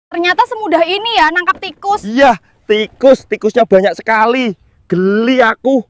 Ternyata semudah ini ya nangkap tikus. Iya, tikusnya banyak sekali. Geli aku.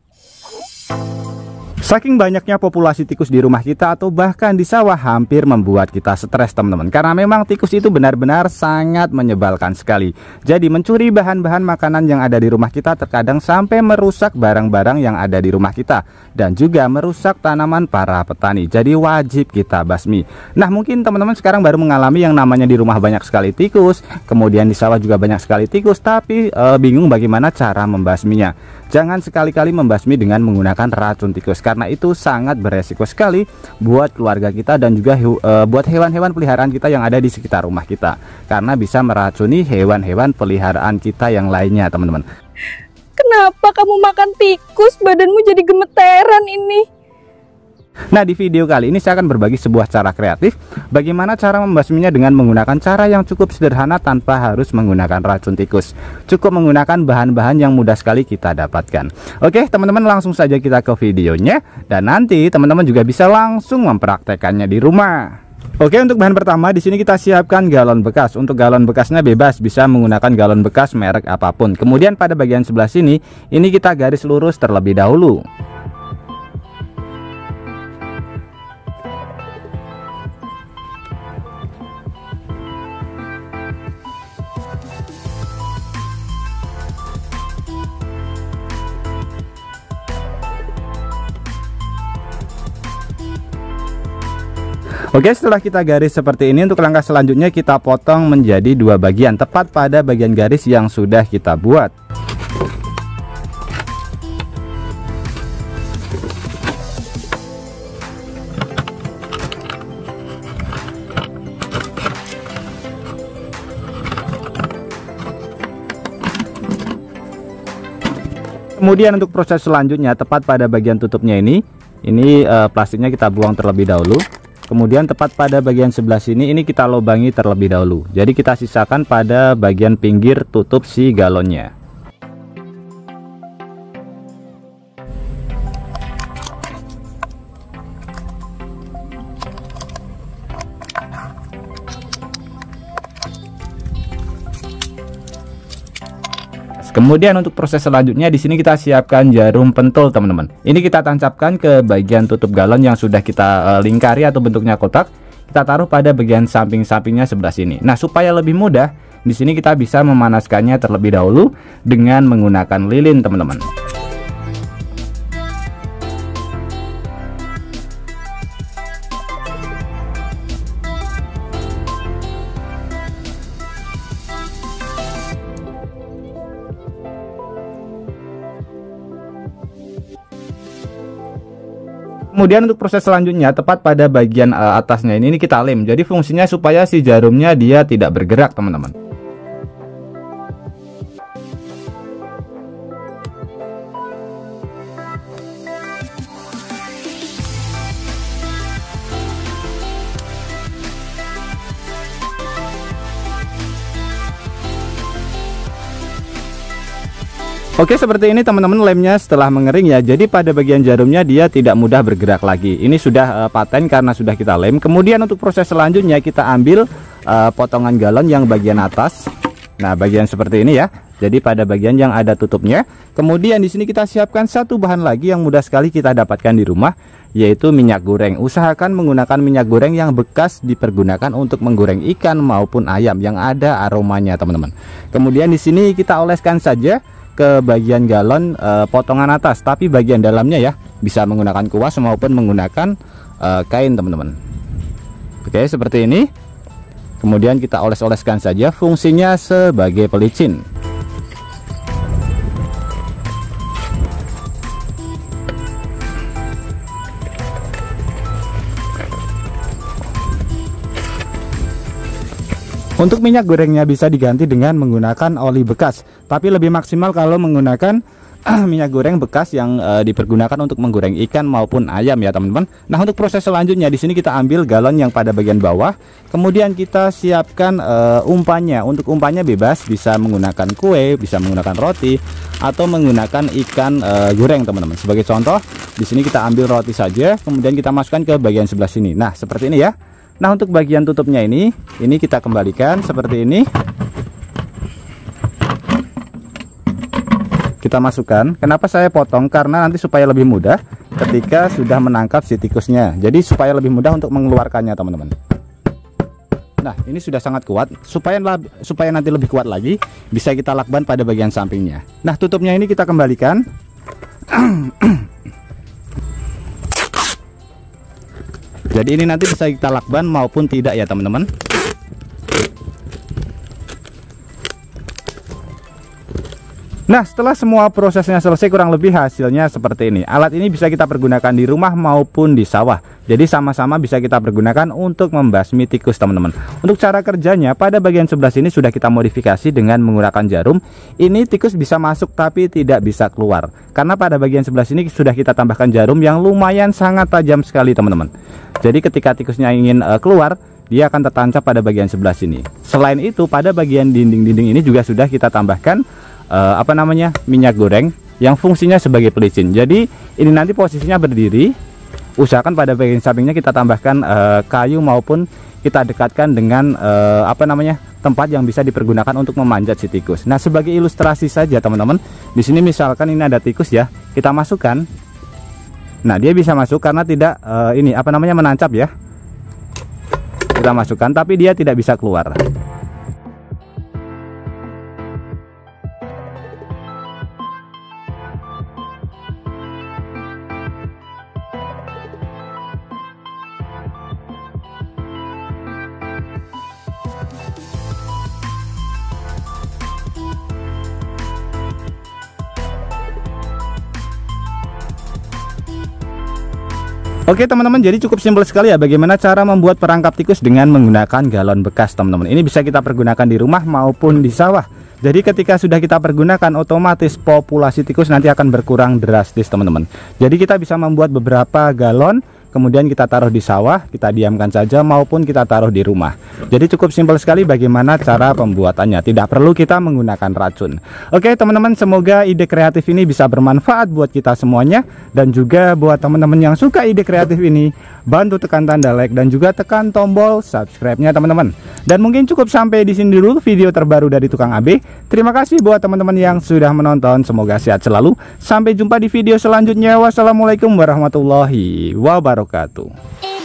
Saking banyaknya populasi tikus di rumah kita atau bahkan di sawah hampir membuat kita stres teman-teman. Karena memang tikus itu benar-benar sangat menyebalkan sekali. Jadi mencuri bahan-bahan makanan yang ada di rumah kita terkadang sampai merusak barang-barang yang ada di rumah kita. Dan juga merusak tanaman para petani. Jadi wajib kita basmi. Nah mungkin teman-teman sekarang baru mengalami yang namanya di rumah banyak sekali tikus. Kemudian di sawah juga banyak sekali tikus. Tapi bingung bagaimana cara membasminya. Jangan sekali-kali membasmi dengan menggunakan racun tikus. Karena itu sangat beresiko sekali buat keluarga kita dan juga buat hewan-hewan peliharaan kita yang ada di sekitar rumah kita. Karena bisa meracuni hewan-hewan peliharaan kita yang lainnya teman-teman. Kenapa kamu makan tikus? Badanmu jadi gemeteran ini. Nah di video kali ini saya akan berbagi sebuah cara kreatif bagaimana cara membasminya dengan menggunakan cara yang cukup sederhana tanpa harus menggunakan racun tikus. Cukup menggunakan bahan-bahan yang mudah sekali kita dapatkan. Oke teman-teman, langsung saja kita ke videonya. Dan nanti teman-teman juga bisa langsung mempraktekannya di rumah. Oke, untuk bahan pertama di sini kita siapkan galon bekas. Untuk galon bekasnya bebas, bisa menggunakan galon bekas merek apapun. Kemudian pada bagian sebelah sini, ini kita garis lurus terlebih dahulu. Oke, setelah kita garis seperti ini, untuk langkah selanjutnya kita potong menjadi dua bagian, tepat pada bagian garis yang sudah kita buat. Kemudian untuk proses selanjutnya, tepat pada bagian tutupnya ini plastiknya kita buang terlebih dahulu. Kemudian tepat pada bagian sebelah sini ini kita lubangi terlebih dahulu. Jadi kita sisakan pada bagian pinggir tutup si galonnya. Kemudian untuk proses selanjutnya di sini kita siapkan jarum pentul teman-teman. Ini kita tancapkan ke bagian tutup galon yang sudah kita lingkari atau bentuknya kotak. Kita taruh pada bagian samping-sampingnya sebelah sini. Nah, supaya lebih mudah, di sini kita bisa memanaskannya terlebih dahulu dengan menggunakan lilin teman-teman. Kemudian untuk proses selanjutnya tepat pada bagian atasnya ini kita lem. Jadi fungsinya supaya si jarumnya dia tidak bergerak teman-teman. Oke, seperti ini teman-teman lemnya setelah mengering ya. Jadi pada bagian jarumnya dia tidak mudah bergerak lagi. Ini sudah paten karena sudah kita lem. Kemudian untuk proses selanjutnya kita ambil potongan galon yang bagian atas. Nah, bagian seperti ini ya. Jadi pada bagian yang ada tutupnya. Kemudian di sini kita siapkan satu bahan lagi yang mudah sekali kita dapatkan di rumah, yaitu minyak goreng. Usahakan menggunakan minyak goreng yang bekas dipergunakan untuk menggoreng ikan maupun ayam yang ada aromanya, teman-teman. Kemudian di sini kita oleskan saja ke bagian galon potongan atas, tapi bagian dalamnya ya bisa menggunakan kuas maupun menggunakan kain teman-teman. Oke, seperti ini. Kemudian kita oles-oleskan saja, fungsinya sebagai pelicin. Untuk minyak gorengnya bisa diganti dengan menggunakan oli bekas, tapi lebih maksimal kalau menggunakan minyak goreng bekas yang dipergunakan untuk menggoreng ikan maupun ayam ya teman-teman. Nah, untuk proses selanjutnya di sini kita ambil galon yang pada bagian bawah, kemudian kita siapkan umpannya. Untuk umpannya bebas, bisa menggunakan kue, bisa menggunakan roti, atau menggunakan ikan goreng teman-teman. Sebagai contoh, di sini kita ambil roti saja, kemudian kita masukkan ke bagian sebelah sini. Nah, seperti ini ya. Nah, untuk bagian tutupnya ini kita kembalikan seperti ini. kita masukkan. Kenapa saya potong? Karena nanti supaya lebih mudah ketika sudah menangkap si tikusnya. Jadi supaya lebih mudah untuk mengeluarkannya, teman-teman. Nah, ini sudah sangat kuat. Supaya nanti lebih kuat lagi, bisa kita lakban pada bagian sampingnya. Nah, tutupnya ini kita kembalikan. Jadi ini nanti bisa kita lakban maupun tidak ya, teman-teman. Nah, setelah semua prosesnya selesai, kurang lebih hasilnya seperti ini. Alat ini bisa kita pergunakan di rumah maupun di sawah. Jadi sama-sama bisa kita pergunakan untuk membasmi tikus, teman-teman. Untuk cara kerjanya, pada bagian sebelah sini sudah kita modifikasi dengan menggunakan jarum. Ini tikus bisa masuk tapi tidak bisa keluar. Karena pada bagian sebelah sini sudah kita tambahkan jarum yang lumayan sangat tajam sekali, teman-teman. Jadi ketika tikusnya ingin keluar, dia akan tertancap pada bagian sebelah sini. Selain itu, pada bagian dinding-dinding ini juga sudah kita tambahkan minyak goreng yang fungsinya sebagai pelicin. Jadi ini nanti posisinya berdiri. Usahakan pada bagian sampingnya kita tambahkan kayu maupun kita dekatkan dengan tempat yang bisa dipergunakan untuk memanjat si tikus. Nah, sebagai ilustrasi saja, teman-teman, di sini misalkan ini ada tikus ya, kita masukkan. Nah, dia bisa masuk karena tidak menancap ya. Kita masukkan tapi dia tidak bisa keluar. Oke, teman-teman, jadi cukup simpel sekali ya bagaimana cara membuat perangkap tikus dengan menggunakan galon bekas, teman-teman. Ini bisa kita pergunakan di rumah maupun di sawah. Jadi ketika sudah kita pergunakan, otomatis populasi tikus nanti akan berkurang drastis, teman-teman. Jadi kita bisa membuat beberapa galon, kemudian kita taruh di sawah, kita diamkan saja, maupun kita taruh di rumah. Jadi cukup simpel sekali bagaimana cara pembuatannya, tidak perlu kita menggunakan racun. Oke, teman-teman, semoga ide kreatif ini bisa bermanfaat buat kita semuanya. Dan juga buat teman-teman yang suka ide kreatif ini, bantu tekan tanda like dan juga tekan tombol subscribe-nya, teman-teman. Dan mungkin cukup sampai di sini dulu video terbaru dari Tukang AB. Terima kasih buat teman-teman yang sudah menonton, semoga sehat selalu. Sampai jumpa di video selanjutnya. Wassalamualaikum warahmatullahi wabarakatuh.